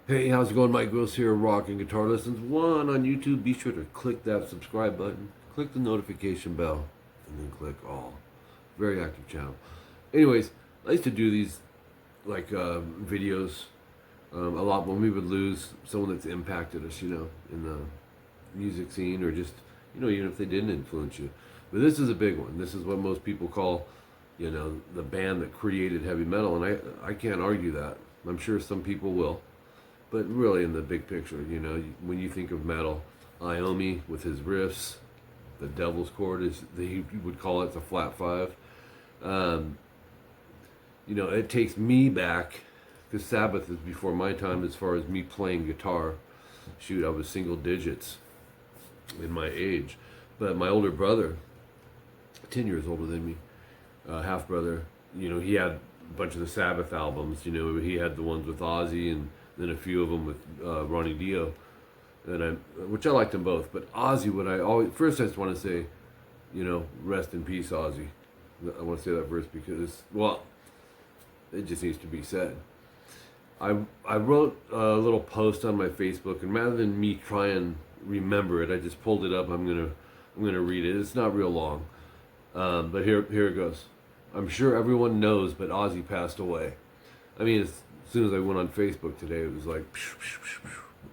Hey, how's it going? Mike Gross here, Rockin Guitar Lessons 1 on YouTube. Be sure to click that subscribe button, click the notification bell, and then click all. Very active channel. Anyways, I used to do these like videos a lot when we would lose someone that's impacted us, in the music scene, or just, even if they didn't influence you. But this is a big one. This is what most people call, the band that created heavy metal, and I can't argue that. I'm sure some people will. But really, in the big picture, when you think of metal, Iommi with his riffs, the Devil's Chord he would call it the flat five. It takes me back, because Sabbath is before my time as far as me playing guitar. Shoot, I was single digits in my age. But my older brother, 10 years older than me, half brother, he had a bunch of the Sabbath albums. He had the ones with Ozzy, and then a few of them with Ronnie Dio, which I liked them both. But Ozzy, first I just want to say, rest in peace, Ozzy. I want to say that first because, well, it just needs to be said. I wrote a little post on my Facebook, and rather than me try and remember it, I just pulled it up. I'm gonna read it. It's not real long, but here it goes. I'm sure everyone knows, but Ozzy passed away. I mean, as soon as I went on Facebook today, it was like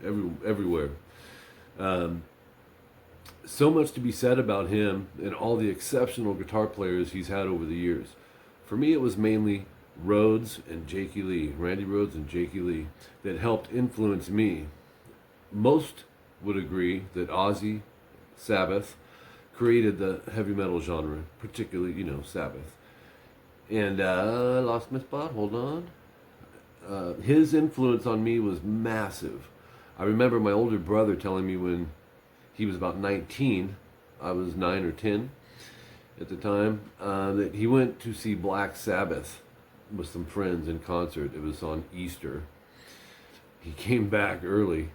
everywhere. So much to be said about him and all the exceptional guitar players he's had over the years. For me, it was mainly Rhodes and 𝐂𝐄𝐒, Randy Rhodes and 𝐂𝐂𝐒, that helped influence me. Most would agree that Ozzy, Sabbath, created the heavy metal genre, particularly, Sabbath. And I lost my spot, hold on. His influence on me was massive. I remember my older brother telling me when he was about 19, I was 9 or 10 at the time, that he went to see Black Sabbath with some friends in concert. It was on Easter. He came back early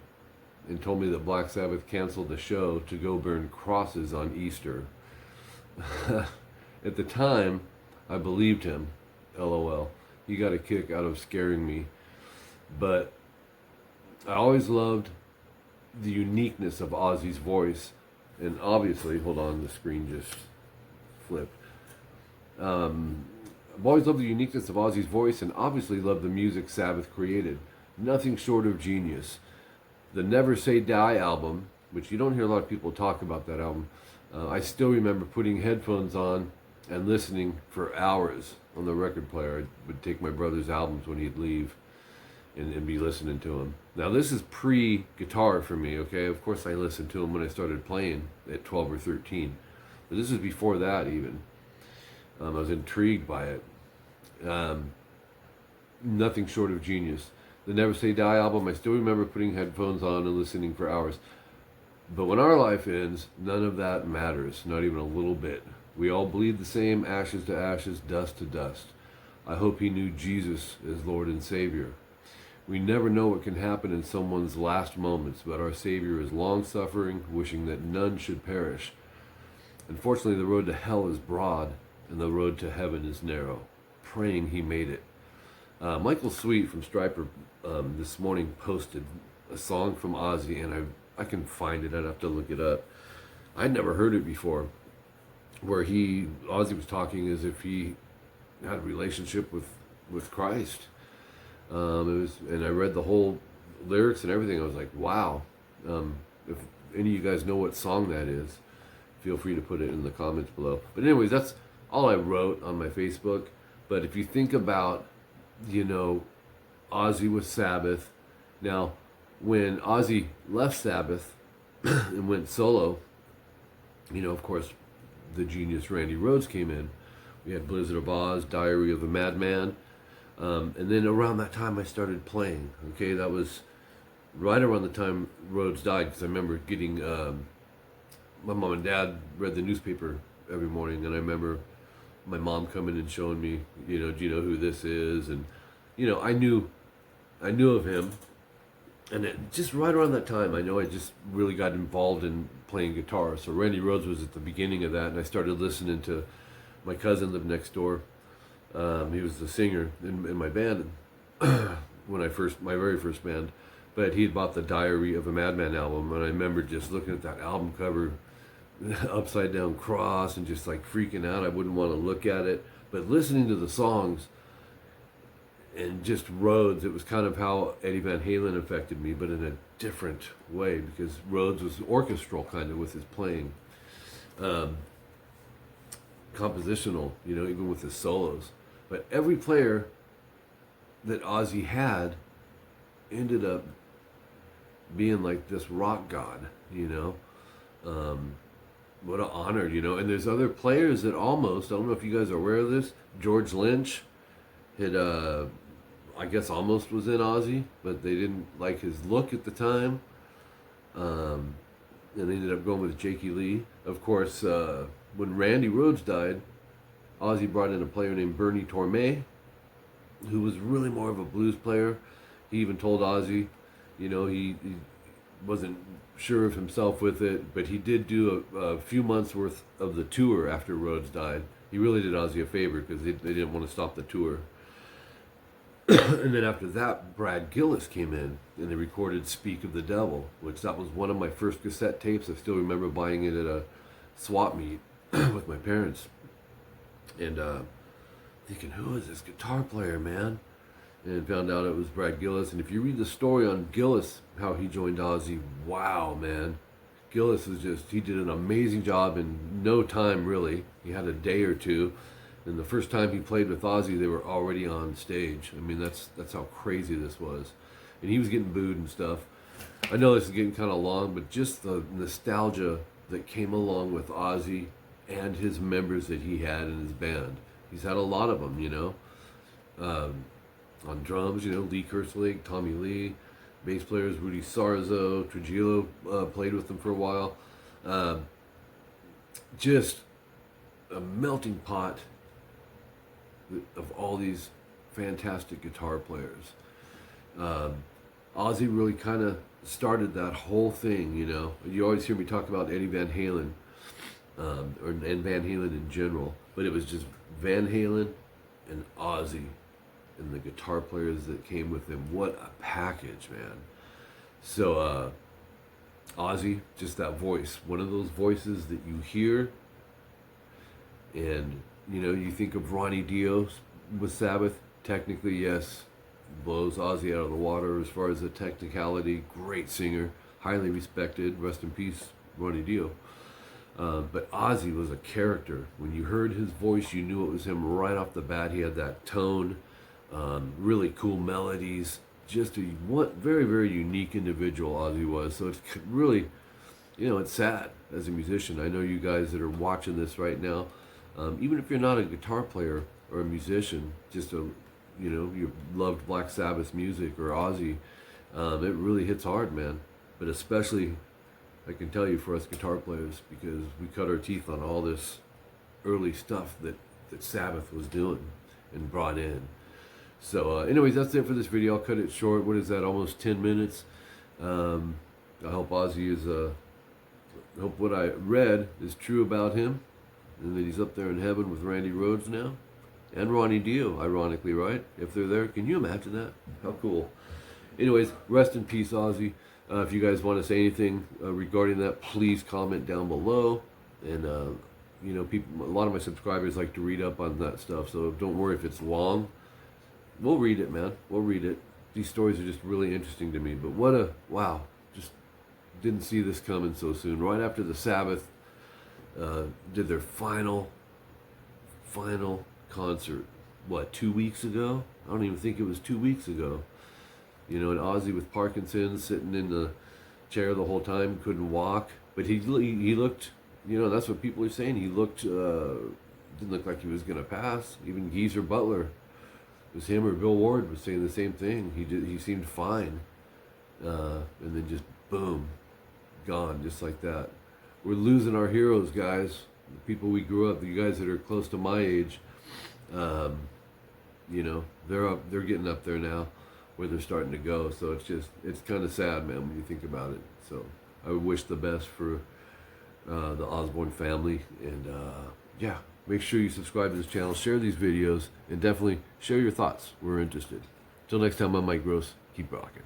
and told me that Black Sabbath canceled the show to go burn crosses on Easter. At the time, I believed him, LOL. He got a kick out of scaring me. But I always loved the uniqueness of Ozzy's voice. And obviously, hold on, the screen just flipped. I've always loved the uniqueness of Ozzy's voice, and obviously loved the music Sabbath created. Nothing short of genius. The Never Say Die album, which you don't hear a lot of people talk about that album, I still remember putting headphones on and listening for hours on the record player. I would take my brother's albums when he'd leave and be listening to them. Now, this is pre-guitar for me, okay? Of course, I listened to them when I started playing at 12 or 13. But this is before that, even. I was intrigued by it. Nothing short of genius. The Never Say Die album, I still remember putting headphones on and listening for hours. But when our life ends, none of that matters, not even a little bit. We all bleed the same, ashes to ashes, dust to dust. I hope he knew Jesus as Lord and Savior. We never know what can happen in someone's last moments, but our Savior is long-suffering, wishing that none should perish. Unfortunately, the road to hell is broad, and the road to heaven is narrow. Praying he made it. Michael Sweet from Striper this morning posted a song from Ozzy, and I can find it. I'd have to look it up. I'd never heard it before, where Ozzy was talking as if he had a relationship with Christ. And I read the whole lyrics and everything. I was like, wow. If any of you guys know what song that is, feel free to put it in the comments below. But anyways, that's all I wrote on my Facebook. But if you think about, Ozzy with Sabbath. Now, when Ozzy left Sabbath and went solo, of course, the genius Randy Rhodes came in. We had Blizzard of Oz, Diary of a Madman. And then around that time I started playing. Okay, that was right around the time Rhodes died, because I remember getting, my mom and dad read the newspaper every morning, and I remember my mom coming and showing me, do you know who this is? And, I knew of him. And just right around that time, I know I just really got involved in playing guitar. So Randy Rhodes was at the beginning of that, and I started listening to, my cousin lived next door. He was the singer in my band when my very first band. but he had bought the Diary of a Madman album, and I remember just looking at that album cover, upside down cross, and just like freaking out. I wouldn't want to look at it, but listening to the songs and just Rhodes, it was kind of how Eddie Van Halen affected me, but in a different way, because Rhodes was orchestral kind of with his playing, compositional, you know, even with his solos. But every player that Ozzy had ended up being like this rock god, you know. What an honor, you know. And there's other players that almost, I don't know if you guys are aware of this, George Lynch had, I guess almost was in Ozzy, but they didn't like his look at the time. And they ended up going with 𝐂𝐄𝐒. Of course, when Randy Rhoads died, Ozzy brought in a player named Bernie Tormé, who was really more of a blues player. He even told Ozzy, you know, he wasn't sure of himself with it, but he did do a few months worth of the tour after Rhoads died. He really did Ozzy a favor because they didn't want to stop the tour. And then after that, Brad Gillis came in and they recorded Speak of the Devil, which that was one of my first cassette tapes. I still remember buying it at a swap meet with my parents. And thinking, who is this guitar player, man? And found out it was Brad Gillis. And if you read the story on Gillis, how he joined Ozzy, wow, man. Gillis was just, he did an amazing job in no time, really. He had a day or two. And the first time he played with Ozzy, they were already on stage. I mean, that's how crazy this was. And he was getting booed and stuff. I know this is getting kind of long, but just the nostalgia that came along with Ozzy and his members that he had in his band. He's had a lot of them, you know. On drums, you know, 𝐒𝐏𝐄𝐒𝐍𝐒, Tommy Lee. Bass players, Rudy Sarzo, Trujillo played with them for a while. Just a melting pot of all these fantastic guitar players. Ozzy really kind of started that whole thing, you know. You always hear me talk about Eddie Van Halen, and Van Halen in general, but it was just Van Halen and Ozzy and the guitar players that came with him. What a package, man. So Ozzy, just that voice, one of those voices that you hear and, you know, you think of Ronnie Dio with Sabbath. Technically, yes, blows Ozzy out of the water as far as the technicality. Great singer, highly respected. Rest in peace, Ronnie Dio. But Ozzy was a character. When you heard his voice, you knew it was him right off the bat. He had that tone, really cool melodies. Just a very, very unique individual Ozzy was. So it's really, you know, it's sad as a musician. I know you guys that are watching this right now, even if you're not a guitar player or a musician, just a, you know, you loved Black Sabbath music or Ozzy, it really hits hard, man. But especially, I can tell you, for us guitar players, because we cut our teeth on all this early stuff that Sabbath was doing and brought in. So anyways, that's it for this video. I'll cut it short. What is that, almost 10 minutes? I hope Ozzy is, I hope what I read is true about him, and that he's up there in heaven with Randy Rhoads now. And Ronnie Dio, ironically, right? If they're there, can you imagine that? How cool. Anyways, rest in peace, Ozzy. If you guys want to say anything regarding that, please comment down below. And, you know, people, a lot of my subscribers like to read up on that stuff, so don't worry if it's long. We'll read it, man. We'll read it. These stories are just really interesting to me. But what a, wow, just didn't see this coming so soon. Right after the Sabbath did their final concert, what, 2 weeks ago? I don't even think it was 2 weeks ago. You know, and Ozzy with Parkinson's, sitting in the chair the whole time, couldn't walk. But he looked, you know, that's what people are saying. He looked, didn't look like he was going to pass. Even Geezer Butler, it was him or Bill Ward, was saying the same thing. He seemed fine. And then just boom, gone, just like that. We're losing our heroes, guys. The people we grew up, the guys that are close to my age, you know, they're getting up there now, where they're starting to go. So it's kind of sad, man, when you think about it. So I wish the best for the Osbourne family, and yeah, make sure you subscribe to this channel, share these videos, and definitely share your thoughts. We're interested. Till next time, I'm Mike Gross. Keep rocking.